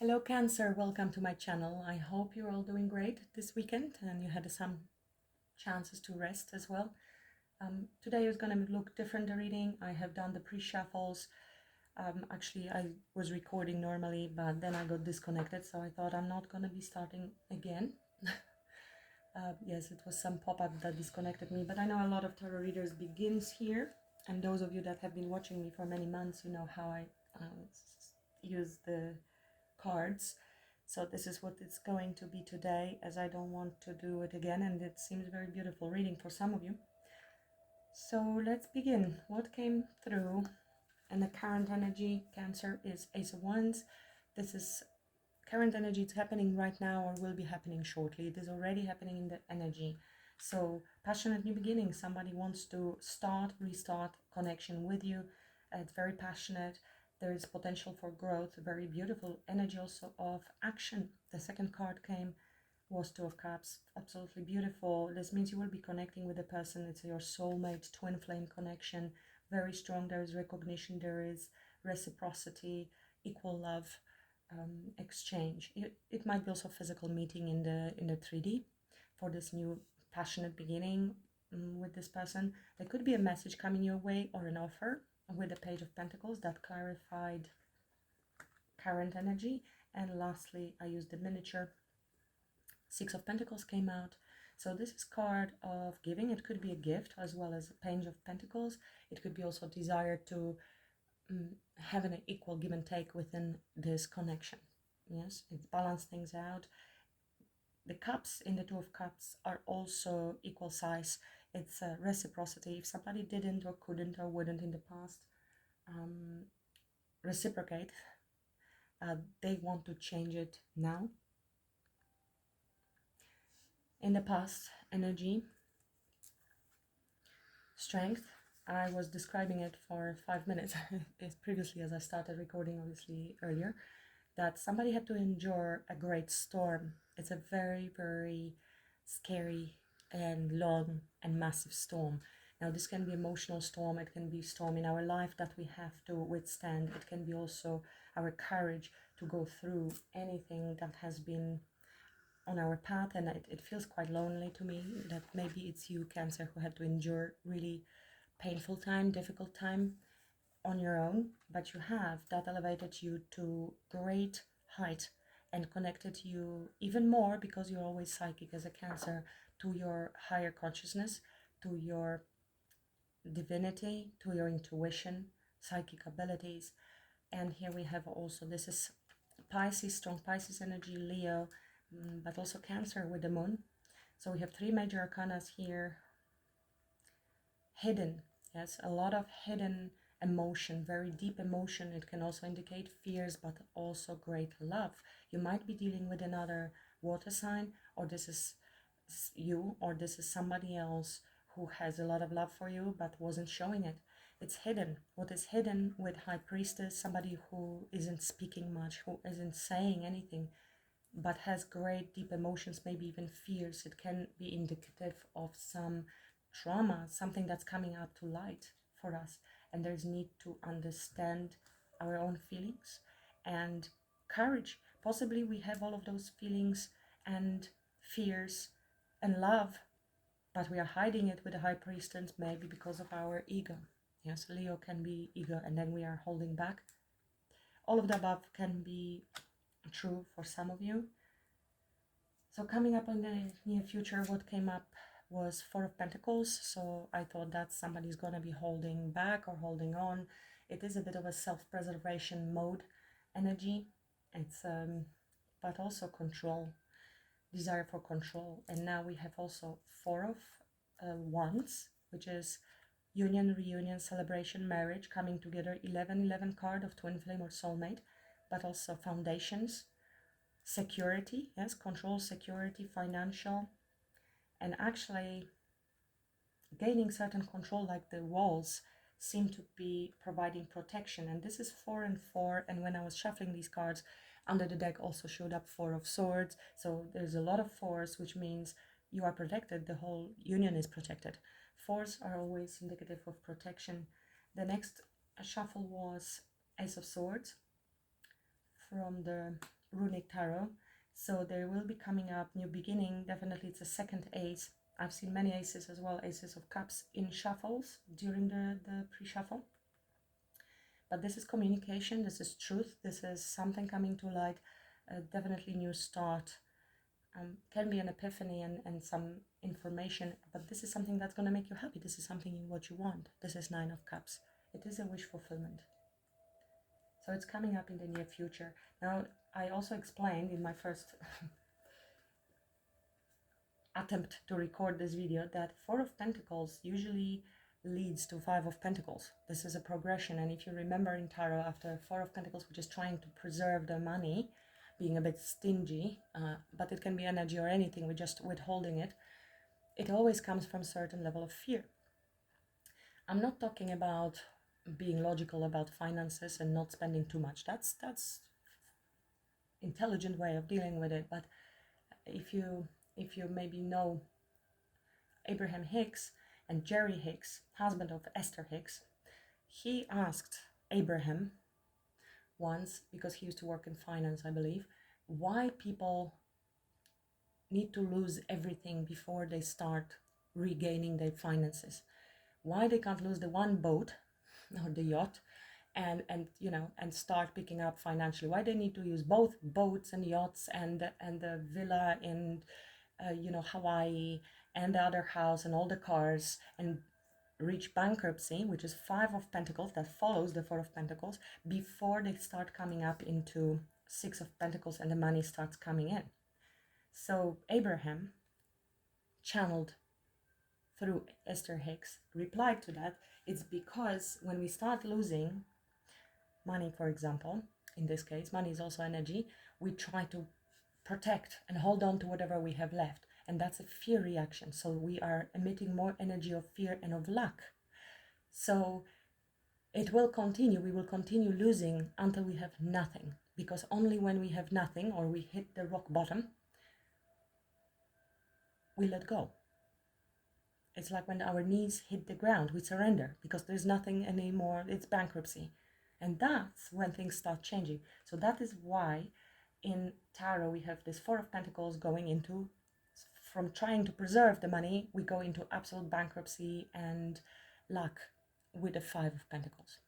Hello Cancer, welcome to my channel. I hope you're all doing great this weekend and you had some chances to rest as well. Today is going to look different, the reading. I have done the pre-shuffles. Actually, I was recording normally, but then I got disconnected, so I thought I'm not going to be starting again. Yes, it was some pop-up that disconnected me, but I know a lot of tarot readers begins here, and those of you that have been watching me for many months, you know how I use the cards. So this is what it's going to be today, as I don't want to do it again, and it seems very beautiful reading for some of you. So let's begin. What came through? And the current energy, Cancer, is Ace of Wands. This is current energy. It's happening right now or will be happening shortly. It is already happening in the energy. So passionate new beginning. Somebody wants to restart connection with you. It's very passionate. There is potential for growth. Very beautiful energy also of action. The second card came, was Two of Cups. Absolutely beautiful. This means you will be connecting with a person. It's your soulmate, twin flame connection. Very strong. There is recognition. There is reciprocity, equal love, exchange. It might be also physical meeting in the 3D for this new passionate beginning with this person. There could be a message coming your way or an offer with the Page of Pentacles that clarified current energy. And lastly, I used the miniature. Six of Pentacles came out. So this is card of giving. It could be a gift as well as a Page of Pentacles. It could be also desire to have an equal give and take within this connection. Yes, it balances things out. The cups in the Two of Cups are also equal size. It's a reciprocity. If somebody didn't or couldn't or wouldn't in the past reciprocate, they want to change it now. In the past, energy, strength. I was describing it for 5 minutes previously as I started recording, obviously earlier, that somebody had to endure a great storm. It's a very, very scary and long and massive storm. Now this can be emotional storm, it can be storm in our life that we have to withstand. It can be also our courage to go through anything that has been on our path, and it feels quite lonely to me that maybe it's you, Cancer, who had to endure really painful time, difficult time on your own, but you have that elevated you to great height and connected you even more, because you're always psychic as a Cancer, to your higher consciousness, to your divinity, to your intuition, psychic abilities. And here we have also, this is Pisces, strong Pisces energy, Leo, but also Cancer with the moon. So we have three major arcanas here. Hidden, yes, a lot of hidden emotion, very deep emotion. It can also indicate fears, but also great love. You might be dealing with another water sign, or this is you, or this is somebody else who has a lot of love for you but wasn't showing it. It's hidden. What is hidden with High Priestess, somebody who isn't speaking much, who isn't saying anything, but has great deep emotions, maybe even fears. It can be indicative of some trauma, something that's coming up to light for us, and there's need to understand our own feelings and courage. Possibly we have all of those feelings and fears and love, but we are hiding it with the High Priestess, maybe because of our ego. Yes, Leo can be ego, and then we are holding back. All of the above can be true for some of you. So coming up in the near future, what came up was Four of Pentacles. So I thought that somebody's going to be holding back or holding on. It is a bit of a self-preservation mode energy. It's but also control, desire for control. And now we have also Four of Wands, which is union, reunion, celebration, marriage, coming together. 11 card of twin flame or soulmate, but also foundations, security, yes, control, security, financial, and actually gaining certain control, like the walls seem to be providing protection. And this is 4 and 4, and when I was shuffling these cards, under the deck also showed up Four of Swords. So there's a lot of fours, which means you are protected, the whole union is protected. Fours are always indicative of protection. The next shuffle was Ace of Swords from the runic tarot. So there will be coming up new beginning. Definitely it's a second ace. I've seen many aces as well, aces of cups in shuffles during the pre-shuffle. But this is communication, this is truth, this is something coming to light, definitely new start. Can be an epiphany and some information, but this is something that's going to make you happy. This is something what you want. This is Nine of Cups. It is a wish fulfillment. So it's coming up in the near future. Now, I also explained in my first attempt to record this video that Four of Pentacles usually leads to Five of Pentacles. This is a progression, and if you remember in tarot, after Four of Pentacles, which is trying to preserve the money, being a bit stingy, but it can be energy or anything, we're just withholding it. It always comes from a certain level of fear. I'm not talking about being logical about finances and not spending too much. That's intelligent way of dealing with it. But if you maybe know Abraham Hicks and Jerry Hicks, husband of Esther Hicks, he asked Abraham once, because he used to work in finance, I believe, why people need to lose everything before they start regaining their finances. Why they can't lose the one boat or the yacht and start picking up financially. Why they need to use both boats and yachts and the villa in Hawaii and the other house and all the cars and reach bankruptcy, which is Five of Pentacles, that follows the Four of Pentacles, before they start coming up into Six of Pentacles and the money starts coming in. So Abraham, channeled through Esther Hicks, replied to that. It's because when we start losing money, for example, in this case, money is also energy, we try to protect and hold on to whatever we have left. And that's a fear reaction. So we are emitting more energy of fear and of lack. So it will continue. We will continue losing until we have nothing. Because only when we have nothing, or we hit the rock bottom, we let go. It's like when our knees hit the ground, we surrender because there's nothing anymore. It's bankruptcy. And that's when things start changing. So that is why in tarot we have this Four of Pentacles going into, from trying to preserve the money, we go into absolute bankruptcy and lack with the Five of Pentacles.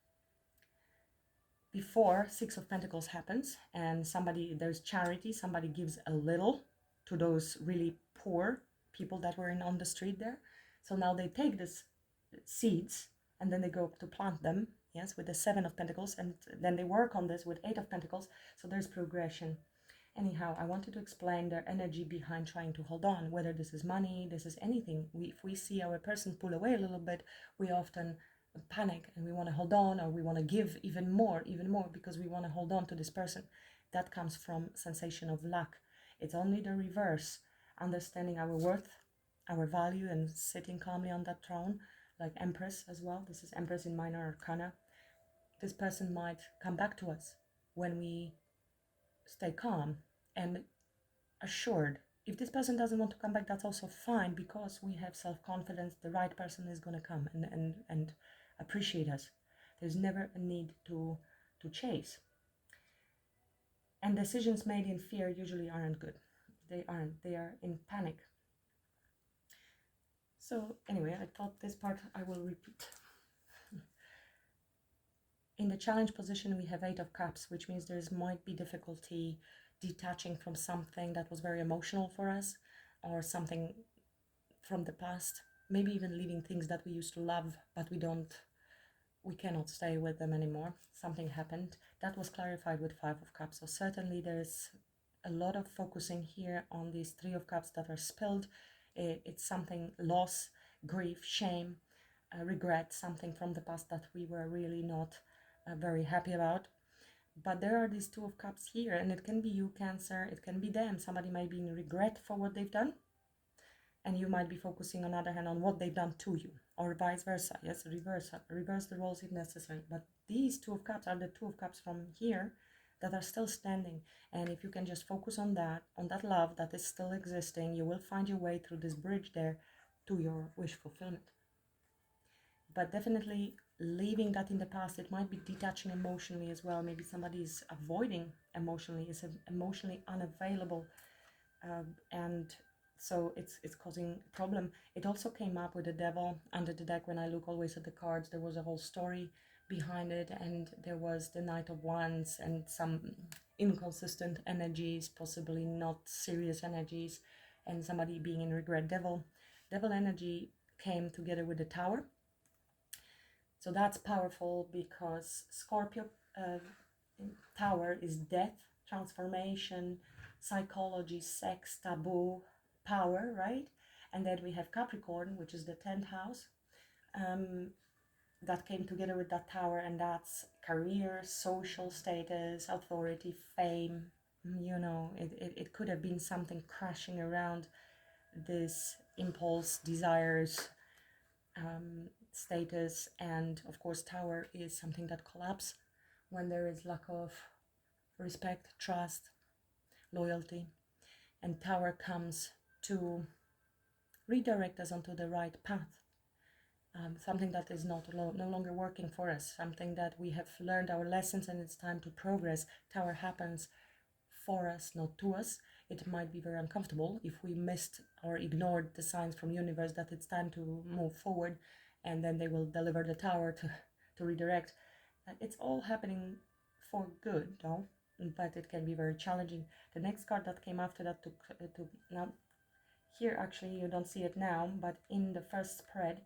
Before Six of Pentacles happens and there's charity, somebody gives a little to those really poor people that were on the street there. So now they take these seeds and then they go to plant them, yes, with the Seven of Pentacles, and then they work on this with Eight of Pentacles. So there's progression. Anyhow, I wanted to explain the energy behind trying to hold on, whether this is money, this is anything. If we see our person pull away a little bit, we often panic and we want to hold on, or we want to give even more, because we want to hold on to this person. That comes from sensation of lack. It's only the reverse, understanding our worth, our value, and sitting calmly on that throne, like Empress as well. This is Empress in Minor Arcana. This person might come back to us when we stay calm and assured. If this person doesn't want to come back, that's also fine, because we have self-confidence. The right person is going to come and appreciate us. There's never a need to chase. And decisions made in fear usually aren't good. They aren't. They are in panic. So anyway, I thought this part I will repeat. In the challenge position, we have Eight of Cups, which means there might be difficulty detaching from something that was very emotional for us, or something from the past, maybe even leaving things that we used to love, but we cannot stay with them anymore. Something happened. That was clarified with Five of Cups. So certainly there's a lot of focusing here on these Three of Cups that are spilled. It's something, loss, grief, shame, regret, something from the past that we were really not very happy about. But there are these Two of Cups here, and it can be you, Cancer, it can be them. Somebody might be in regret for what they've done, and you might be focusing on the other hand on what they've done to you, or vice versa. Yes, reverse the roles if necessary. But these Two of Cups are the Two of Cups from here that are still standing. And if you can just focus on that love that is still existing, you will find your way through this bridge there to your wish fulfillment. But definitely leaving that in the past. It might be detaching emotionally as well. Maybe somebody is avoiding emotionally, is emotionally unavailable, and so it's causing a problem. It also came up with the devil under the deck. When I look always at the cards, there was a whole story behind it, and there was the Knight of Wands and some inconsistent energies, possibly not serious energies, and somebody being in regret. Devil energy came together with the Tower. So that's powerful because Scorpio Tower is death, transformation, psychology, sex, taboo, power, right? And then we have Capricorn, which is the 10th house, that came together with that Tower, and that's career, social status, authority, fame. You know, it could have been something crashing around this impulse, desires, status. And of course, Tower is something that collapses when there is lack of respect, trust, loyalty. And Tower comes to redirect us onto the right path, something that is no longer working for us, something that we have learned our lessons and it's time to progress. Tower happens for us, not to us. It might be very uncomfortable if we missed or ignored the signs from universe that it's time to move forward, and then they will deliver the Tower to redirect. It's all happening for good, though, but it can be very challenging. The next card that came after that to now, here actually you don't see it now, but in the first spread,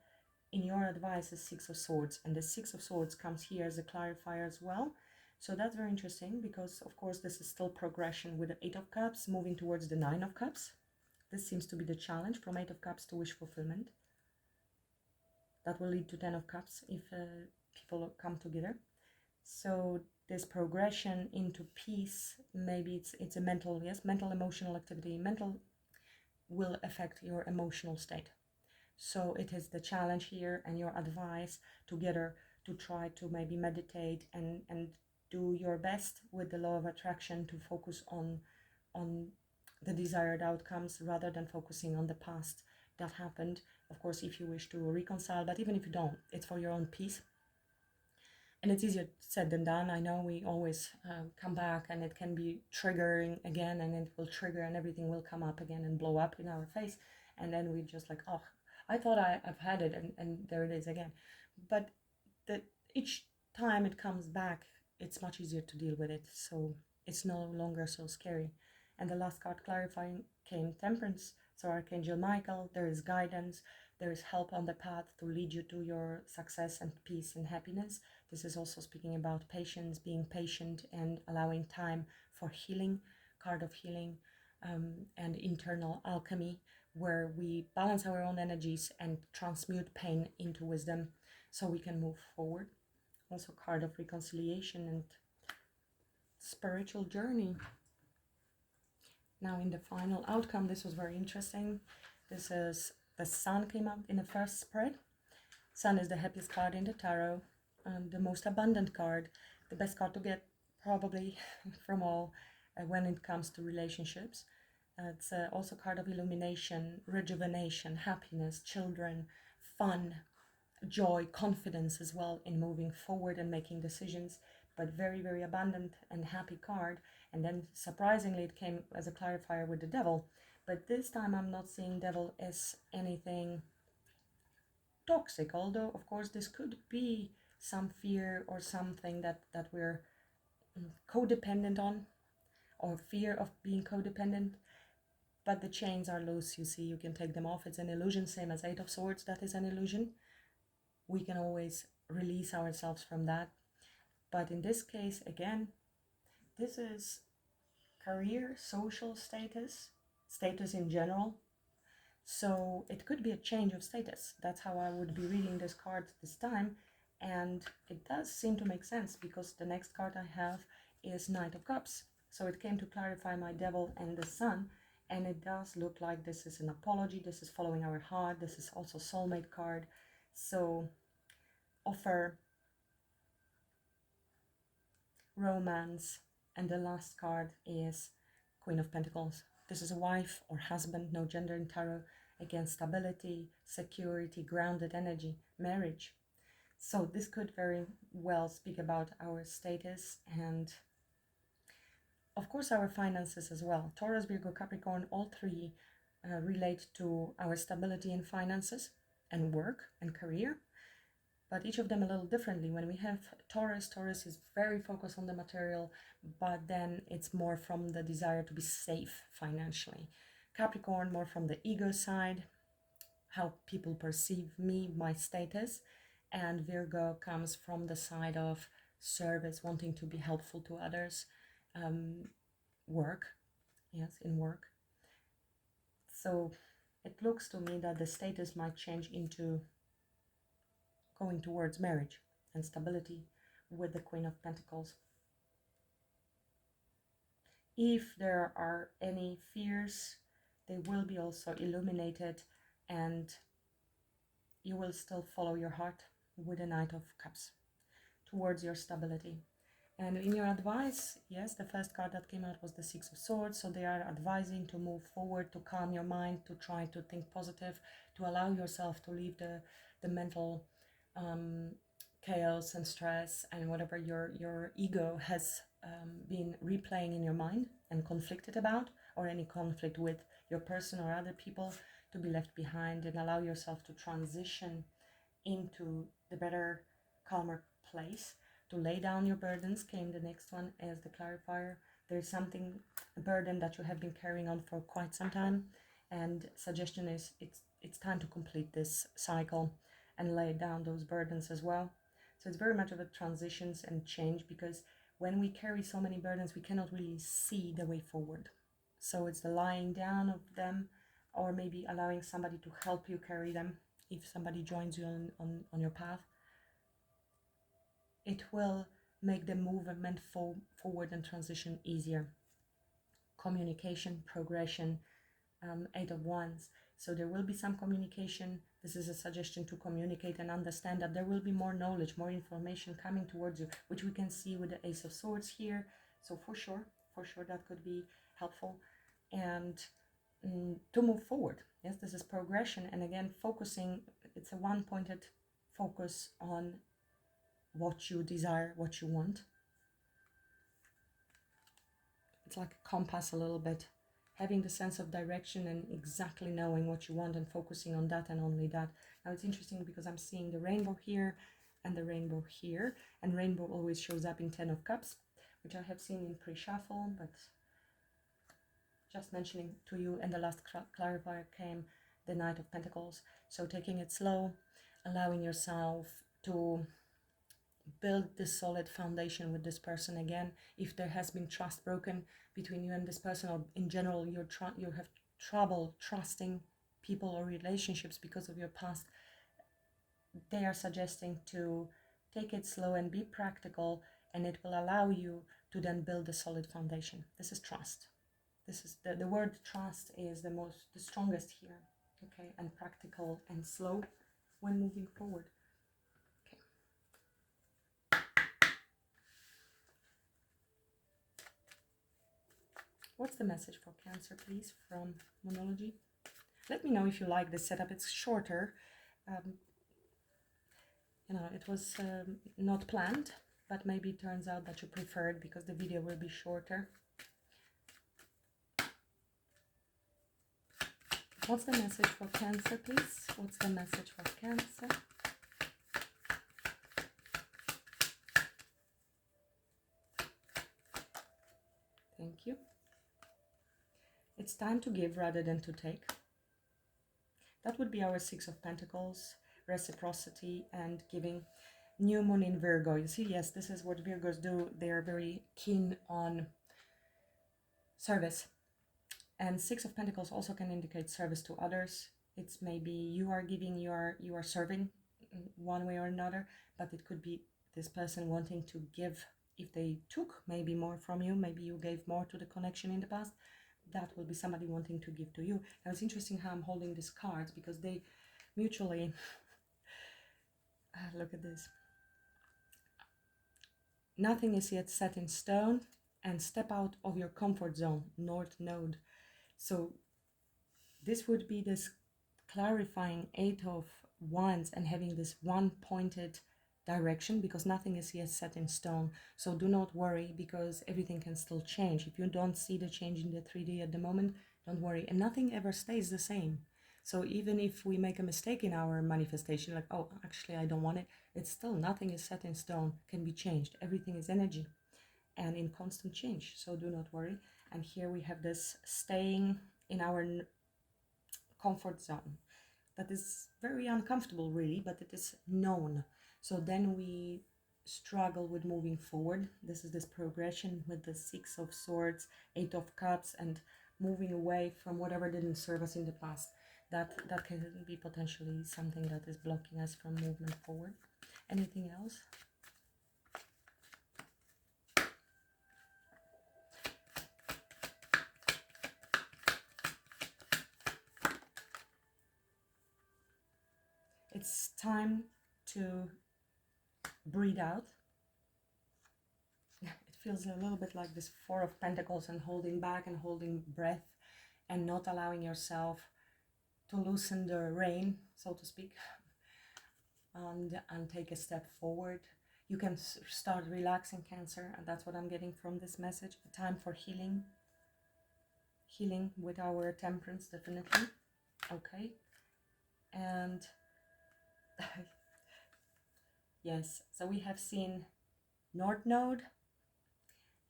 in your advice is Six of Swords, and the Six of Swords comes here as a clarifier as well. So that's very interesting because, of course, this is still progression with the Eight of Cups moving towards the Nine of Cups. This seems to be the challenge, from Eight of Cups to wish fulfillment. That will lead to 10 of Cups if people come together. So this progression into peace, maybe it's a mental, yes, mental emotional activity. Mental will affect your emotional state. So it is the challenge here and your advice together to try to maybe meditate and do your best with the law of attraction to focus on the desired outcomes rather than focusing on the past that happened. Of course, if you wish to reconcile, but even if you don't, it's for your own peace. And it's easier said than done. I know we always come back and it can be triggering again, and it will trigger and everything will come up again and blow up in our face. And then we just like, oh, I thought I've had it, and there it is again. But each time it comes back, it's much easier to deal with it. So it's no longer so scary. And the last card clarifying came Temperance. So Archangel Michael, there is guidance, there is help on the path to lead you to your success and peace and happiness. This is also speaking about patience, being patient and allowing time for healing, card of healing, and internal alchemy, where we balance our own energies and transmute pain into wisdom so we can move forward. Also card of reconciliation and spiritual journey. Now in the final outcome, this was very interesting. This is the Sun came out in the first spread. Sun is the happiest card in the tarot, the most abundant card, the best card to get probably from all when it comes to relationships. It's also a card of illumination, rejuvenation, happiness, children, fun, joy, confidence as well in moving forward and making decisions, but very, very abundant and happy card. And then surprisingly it came as a clarifier with the Devil, but this time I'm not seeing Devil as anything toxic, although of course this could be some fear or something that we're codependent on, or fear of being codependent. But the chains are loose, you see, you can take them off. It's an illusion, same as Eight of Swords, that is an illusion. We can always release ourselves from that. But in this case, again, this is career, social status, status in general. So it could be a change of status. That's how I would be reading this card this time. And it does seem to make sense because the next card I have is Knight of Cups. So it came to clarify my Devil and the Sun. And it does look like this is an apology. This is following our heart. This is also soulmate card. So offer, romance, and the last card is Queen of Pentacles. This is a wife or husband, no gender in tarot, against stability, security, grounded energy, marriage. So this could very well speak about our status and of course our finances as well. Taurus, Virgo, Capricorn, all three relate to our stability in finances and work and career, but each of them a little differently. When we have Taurus, Taurus is very focused on the material, but then it's more from the desire to be safe financially. Capricorn, more from the ego side, how people perceive me, my status. And Virgo comes from the side of service, wanting to be helpful to others, work, yes, in work. So it looks to me that the status might change into going towards marriage and stability with the Queen of Pentacles. If there are any fears, they will be also illuminated, and you will still follow your heart with the Knight of Cups towards your stability. And in your advice, yes, the first card that came out was the Six of Swords. So they are advising to move forward, to calm your mind, to try to think positive, to allow yourself to leave the mental chaos and stress and whatever your ego has been replaying in your mind and conflicted about, or any conflict with your person or other people, to be left behind, and allow yourself to transition into the better, calmer place, to lay down your burdens. Came the next one as the clarifier. There's something, a burden that you have been carrying on for quite some time, and suggestion is it's time to complete this cycle and lay down those burdens as well. So it's very much of a transitions and change, because when we carry so many burdens, we cannot really see the way forward. So it's the lying down of them, or maybe allowing somebody to help you carry them. If somebody joins you on your path, it will make the movement forward and transition easier. Communication, progression, Eight of Wands. So there will be some communication. This is a suggestion to communicate and understand that there will be more knowledge, more information coming towards you, which we can see with the Ace of Swords here. So for sure that could be helpful. And to move forward, yes, this is progression. And again, focusing, it's a one-pointed focus on what you desire, what you want. It's like a compass a little bit, having the sense of direction and exactly knowing what you want and focusing on that and only that. Now it's interesting because I'm seeing the rainbow here and the rainbow here, and rainbow always shows up in 10 of Cups, which I have seen in pre-shuffle, but just mentioning to you. And the last clarifier came the Knight of Pentacles. So taking it slow, allowing yourself to build this solid foundation with this person again. If there has been trust broken between you and this person, or in general you have trouble trusting people or relationships because of your past, they are suggesting to take it slow and be practical, and it will allow you to then build a solid foundation. This is trust. This is the word trust is the strongest here. Okay, and practical and slow when moving forward. What's the message for Cancer, please, from Monology? Let me know if you like this setup. It's shorter. It was not planned, but maybe it turns out that you prefer it because the video will be shorter. What's the message for Cancer, please? What's the message for Cancer? Thank you. It's time to give rather than to take. That would be our Six of Pentacles, reciprocity and giving. New moon in Virgo. You see, yes, this is what Virgos do. They are very keen on service. And Six of Pentacles also can indicate service to others. It's maybe you are giving, you are serving one way or another, but it could be this person wanting to give. If they took maybe more from you, maybe you gave more to the connection in the past, that will be somebody wanting to give to you. Now it's interesting how I'm holding these cards, because they mutually look at this. Nothing is yet set in stone, and step out of your comfort zone, North Node. So this would be this clarifying Eight of Wands and having this one pointed direction, because nothing is yet set in stone. So do not worry, because everything can still change. If you don't see the change in the 3D at the moment, don't worry. And nothing ever stays the same. So even if we make a mistake in our manifestation, like, oh, actually, I don't want it, it's still nothing is set in stone, can be changed. Everything is energy and in constant change. So do not worry. And here we have this staying in our comfort zone. That is very uncomfortable, really, but it is known. So then we struggle with moving forward. This is this progression with the Six of Swords, Eight of Cups, and moving away from whatever didn't serve us in the past. That can be potentially something that is blocking us from movement forward. Anything else? It's time to breathe out. It feels a little bit like this Four of Pentacles, and holding back and holding breath and not allowing yourself to loosen the rein, so to speak, and take a step forward. You can start relaxing, Cancer, and that's what I'm getting from this message. A time for healing with our temperance, definitely. Okay. And yes, so we have seen North Node,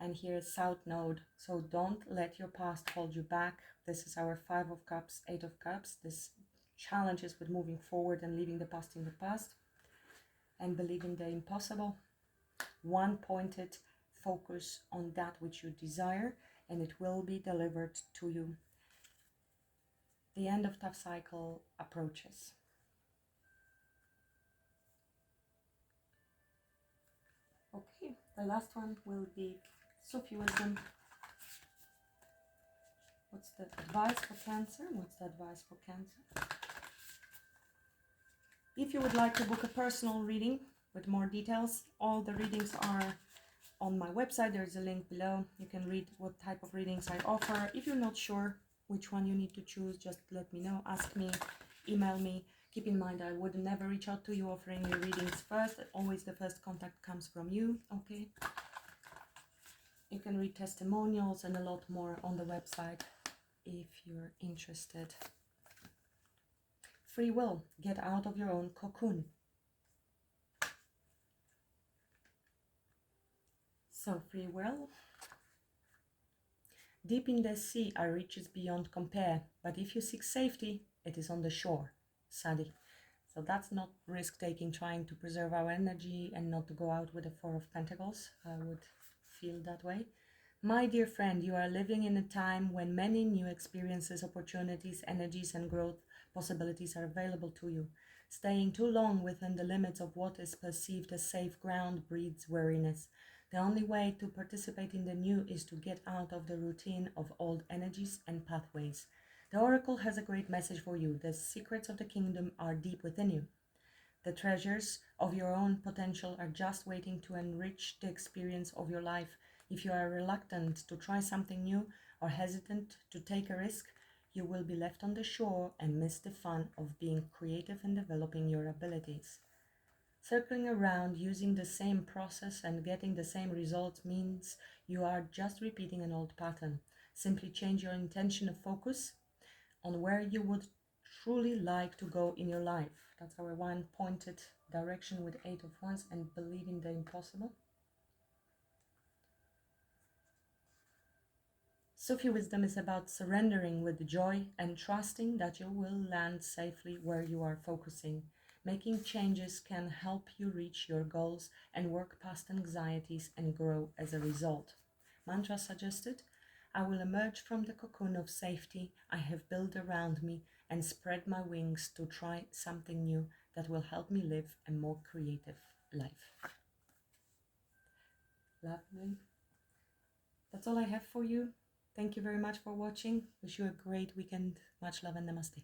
and here is South Node. So don't let your past hold you back. This is our Five of Cups, Eight of Cups. This challenges with moving forward and leaving the past in the past and believing the impossible. One pointed focus on that which you desire, and it will be delivered to you. The end of tough cycle approaches. Okay, the last one will be Sufi wisdom. What's the advice for Cancer? What's the advice for Cancer? If you would like to book a personal reading with more details, all the readings are on my website. There's a link below. You can read what type of readings I offer. If you're not sure which one you need to choose, just let me know. Ask me, email me. Keep in mind, I would never reach out to you offering you readings first. Always the first contact comes from you, okay? You can read testimonials and a lot more on the website if you're interested. Free will. Get out of your own cocoon. So, free will. Deep in the sea are riches beyond compare, but if you seek safety, it is on the shore. Sadi. So that's not risk-taking, trying to preserve our energy and not to go out with a Four of Pentacles. I would feel that way. My dear friend, you are living in a time when many new experiences, opportunities, energies, and growth possibilities are available to you. Staying too long within the limits of what is perceived as safe ground breeds weariness. The only way to participate in the new is to get out of the routine of old energies and pathways. The Oracle has a great message for you. The secrets of the kingdom are deep within you. The treasures of your own potential are just waiting to enrich the experience of your life. If you are reluctant to try something new or hesitant to take a risk, you will be left on the shore and miss the fun of being creative and developing your abilities. Circling around using the same process and getting the same results means you are just repeating an old pattern. Simply change your intention of focus on where you would truly like to go in your life. That's our one pointed direction with Eight of Wands, and believing the impossible. Sufi wisdom is about surrendering with joy and trusting that you will land safely where you are focusing. Making changes can help you reach your goals and work past anxieties and grow as a result. Mantra suggested: I will emerge from the cocoon of safety I have built around me and spread my wings to try something new that will help me live a more creative life. Lovely. That's all I have for you. Thank you very much for watching. Wish you a great weekend. Much love and namaste.